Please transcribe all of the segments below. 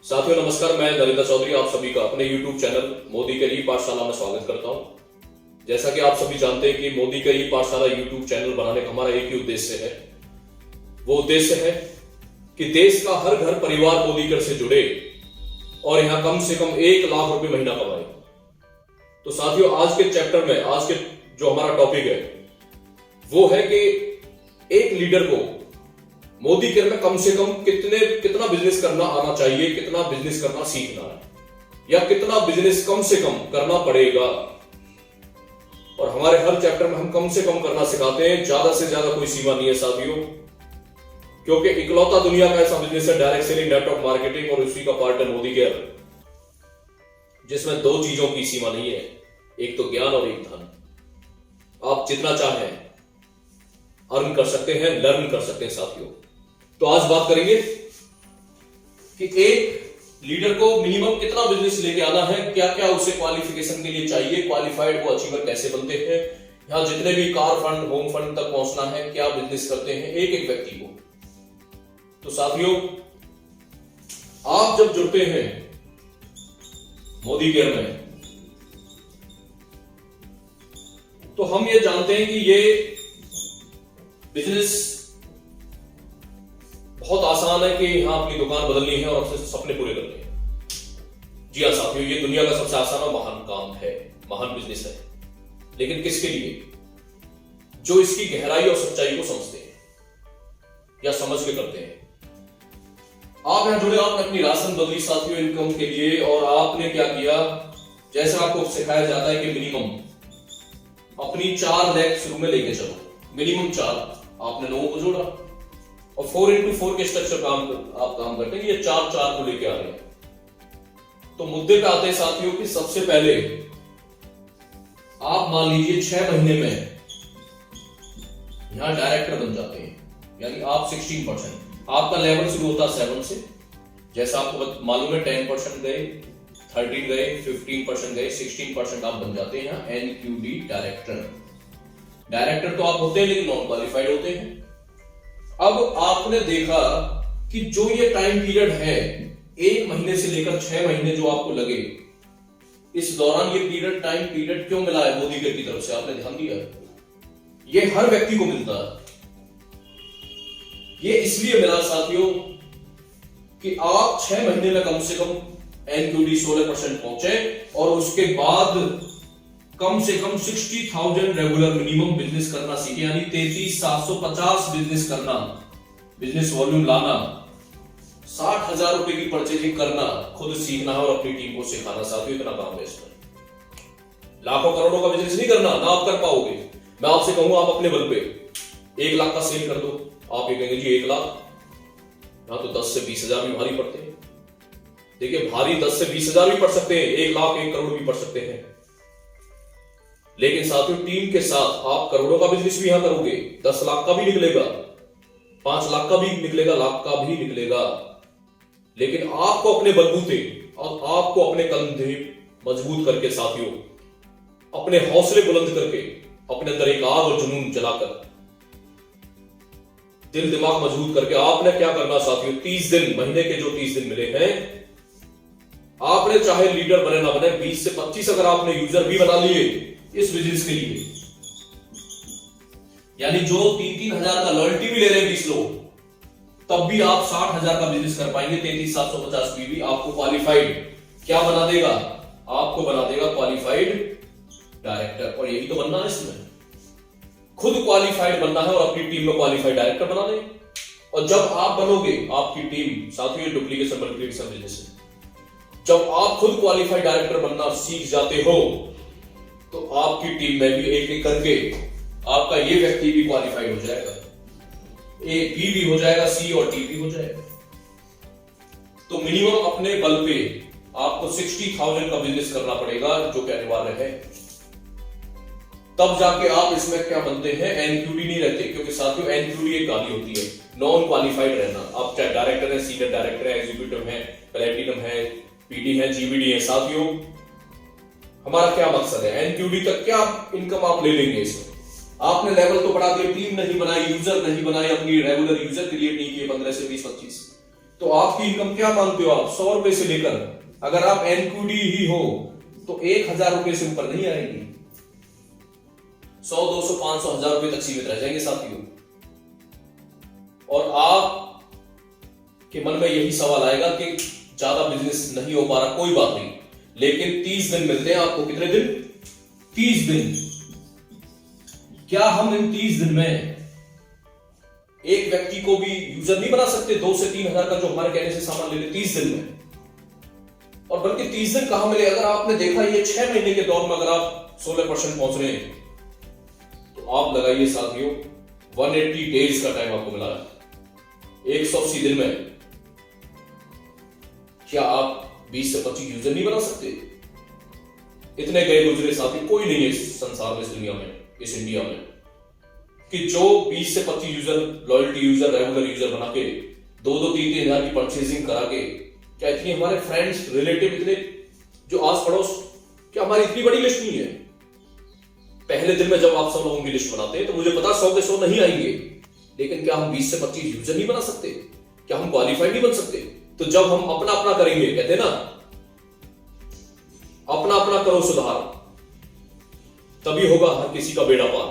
साथियों नमस्कार, मैं नरेंद्र चौधरी आप सभी का अपने YouTube चैनल मोदी के ई पाठशाला में स्वागत करता हूं। जैसा कि आप सभी जानते हैं कि मोदी के ई पाठशाला YouTube चैनल बनाने का हमारा एक ही उद्देश्य है। वो उद्देश्य है कि देश का हर घर परिवार मोदी से जुड़े और यहां कम से कम 1 लाख रुपए महीना कमाए। तो साथियों आज के चैप्टर में आज के जो हमारा टॉपिक है वो है कि एक लीडर को मोदी केयर में कम से कम कितना बिजनेस करना आना चाहिए, कितना बिजनेस करना सीखना है या कितना बिजनेस कम से कम करना पड़ेगा। और हमारे हर चैप्टर में हम कम से कम करना सिखाते हैं, ज्यादा से ज्यादा कोई सीमा नहीं है साथियों, क्योंकि इकलौता दुनिया का ऐसा बिजनेस है डायरेक्ट सेलिंग, नेटवर्क मार्केटिंग और उसी का पार्ट है मोदी केयर, जिसमें 2 चीजों की सीमा नहीं है, एक तो ज्ञान और एक धन। आप जितना चाहें अर्न कर सकते हैं, लर्न कर सकते हैं साथियों। तो आज बात करेंगे कि एक लीडर को मिनिमम कितना बिजनेस लेके आना है, क्या क्या उसे क्वालिफिकेशन के लिए चाहिए, क्वालिफाइड वो अचीवर कैसे बनते हैं, यहां जितने भी कार फंड होम फंड तक पहुंचना है, क्या बिजनेस करते हैं एक एक व्यक्ति को। तो साथियों आप जब जुड़ते हैं मोदी केयर में तो हम ये जानते हैं कि ये बिजनेस बहुत आसान है कि यहां अपनी दुकान बदलनी है और अपने सपने पूरे करने हैं। जी हां साथियों, ये दुनिया का सबसे आसान और महान काम है, महान बिजनेस है, लेकिन किसके लिए? जो इसकी गहराई और सच्चाई को समझते हैं या समझ के करते हैं। आप यहां जुड़े, आपने अपनी राशन बदली साथियों इनकम के लिए, और आपने क्या किया, जैसे आपको सिखाया जाता है कि मिनिमम अपनी 4 लाख शुरू में लेके चलो, मिनिमम 4 आपने लोगों को जोड़ा और 4x4 के स्ट्रक्चर आप काम करते हैं, ये 4 को लेके आ रहे हैं। तो मुद्दे पे आते हैं साथियों कि सबसे पहले आप मान लीजिए 6 महीने में यहां डायरेक्टर बन जाते हैं, यानी आप 16%, आपका लेवल शुरू होता है 7 से, जैसा आपको मालूम है 10% गए, 13 गए, 15% गए, 16% आप बन जाते हैं यहां NQD डायरेक्टर। डायरेक्टर तो आप होते हैं लेकिन नॉन क्वालिफाइड होते हैं। अब आपने देखा कि जो ये टाइम पीरियड है 1 महीने से लेकर 6 महीने जो आपको लगे, इस दौरान ये पीरियड टाइम पीरियड क्यों मिला है मोदी की तरफ से? आपने ध्यान दिया? ये हर व्यक्ति को मिलता है। ये इसलिए मिला साथियों कि आप 6 महीने में कम से कम NQD 16% पहुंचे और उसके बाद कम से कम 60,000 रेगुलर मिनिमम बिजनेस करना सीखे, यानी 33,750 बिजनेस करना, बिजनेस वॉल्यूम लाना, 60,000 रुपए की परचेजिंग करना, खुद सीखना है और अपनी टीम को सिखाना। साथियों इतना काम है इसमें। लाखों करोड़ों का बिजनेस नहीं करना, ना आप कर पाओगे। मैं आपसे कहूंगा आप अपने बल पे 1 लाख का सेल कर दो, आप ये कहेंगे जी 1 लाख, यहां तो 10 से 20,000 भी भारी पड़ते हैं। देखिए भारी 10 से 20,000 भी पड़ सकते हैं, 1 लाख 1 करोड़ भी पड़ सकते हैं, लेकिन साथियों टीम के साथ आप करोड़ों का बिजनेस भी यहां करोगे, 10 लाख का भी निकलेगा, 5 लाख का भी निकलेगा, लाख का भी निकलेगा, लेकिन आपको अपने बलबूते और आपको अपने कंधे मजबूत करके साथियों, अपने हौसले बुलंद करके, अपने अंदर एक आग और जुनून जलाकर, दिल दिमाग मजबूत करके आपने क्या करना साथियों, 30 दिन, महीने के जो 30 दिन मिले हैं, आपने चाहे लीडर बने ना बने, 20 से 25 अगर आपने यूजर भी बना लिए इस बिजनेस के लिए, यानी जो 3-3 हजार का लॉयल्टी भी ले रहे हैं 20 लोग, तब भी आप 60,000 का बिजनेस कर पाएंगे। 33,750 भी आपको क्वालिफाइड क्या बना देगा? आपको बना देगा क्वालिफाइड डायरेक्टर। और यही तो बनना है इसमें, खुद क्वालिफाइड बनना है और अपनी टीम में क्वालिफाइड डायरेक्टर बना दें। और जब आप बनोगे, आपकी टीम, साथियों डुप्लीकेशन मल्टीप्लिकेशन बिजनेस है, जब आप खुद क्वालिफाइड डायरेक्टर बनना सीख जाते हो तो आपकी टीम में भी एक एक करके आपका ये व्यक्ति भी क्वालिफाइड हो जाएगा, ए बी भी हो जाएगा, सी और डी भी हो जाएगा। तो मिनिमम अपने बल पे आपको 60,000 का बिजनेस करना पड़ेगा, जो कि अनिवार्य है। तब जाके आप इसमें क्या बनते हैं, NQD नहीं रहते, क्योंकि साथियों NQD एक गाली होती है, नॉन क्वालिफाइड रहना। आप चाहे डायरेक्टर है, सीनियर डायरेक्टर है, एग्जीक्यूटिव है, प्लेटिनम है, PD है, GVD है। साथियों हमारा क्या मकसद है, NQD तक क्या इनकम आप ले लेंगे इसमें? आपने लेवल तो बढ़ा दिया, टीम नहीं बनाई, यूजर नहीं बनाई, अपनी रेगुलर यूजर क्रिएट नहीं किए 15 से 20-25, तो आपकी इनकम क्या मानते हो आप? 100 रुपए से लेकर, अगर आप एनक्यूडी ही हो तो 1000 रुपए से ऊपर नहीं आएगी। 100, 200, 500, 1000 रुपए तक सीमित रह जाएंगे साथियों। और आप के मन में यही सवाल आएगा कि ज्यादा बिजनेस नहीं हो पा रहा, कोई बात नहीं, लेकिन 30 दिन मिलते हैं आपको। कितने दिन? 30 दिन। क्या हम इन 30 दिन में एक व्यक्ति को भी यूजर नहीं बना सकते? 2 से 3 हजार का जो हमारे कहने से सामान ले ले 30 दिन में। और बल्कि 30 दिन कहां मिले? अगर आपने देखा ये 6 महीने के दौर में अगर आप 16% पहुंच रहे हैं तो आप लगाइए साथियों 180 डेज का टाइम आपको मिला है। 180 दिन में क्या आप 20 से 25 यूजर नहीं बना सकते? इतने गए गुजरे साथी कोई नहीं है इस संसार में, इस दुनिया में, इस इंडिया में, कि जो 20 से 25 user, loyalty user, regular user बना के 2-2, 3-3 हजार की परचेजिंग करा के, क्या इतनी हमारे फ्रेंड्स, रिलेटिव, इतने जो आस पड़ोस, क्या हमारी इतनी बड़ी लिस्ट नहीं है? पहले दिन में जब आप सब लोगों की लिस्ट बनाते हैं तो मुझे पता 100 के 100 नहीं आएंगे, लेकिन क्या हम 20 से 25 यूजर नहीं बना सकते? क्या हम क्वालिफाइड नहीं बन सकते? तो जब हम अपना अपना करेंगे, कहते हैं ना अपना अपना करो सुधार, तभी होगा हर किसी का बेड़ा पार।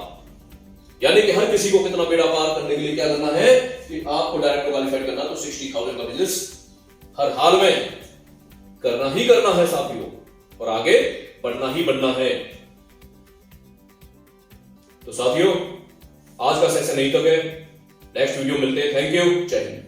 यानी कि हर किसी को कितना बेड़ा पार करने के लिए क्या करना है कि आपको डायरेक्ट क्वालिफाइड करना, तो 60,000 का बिजनेस हर हाल में करना ही करना है साथियों, और आगे बढ़ना ही बढ़ना है। तो साथियों आज का सेशन यहीं तक है, नेक्स्ट वीडियो मिलते हैं। थैंक यू, जय हिंद।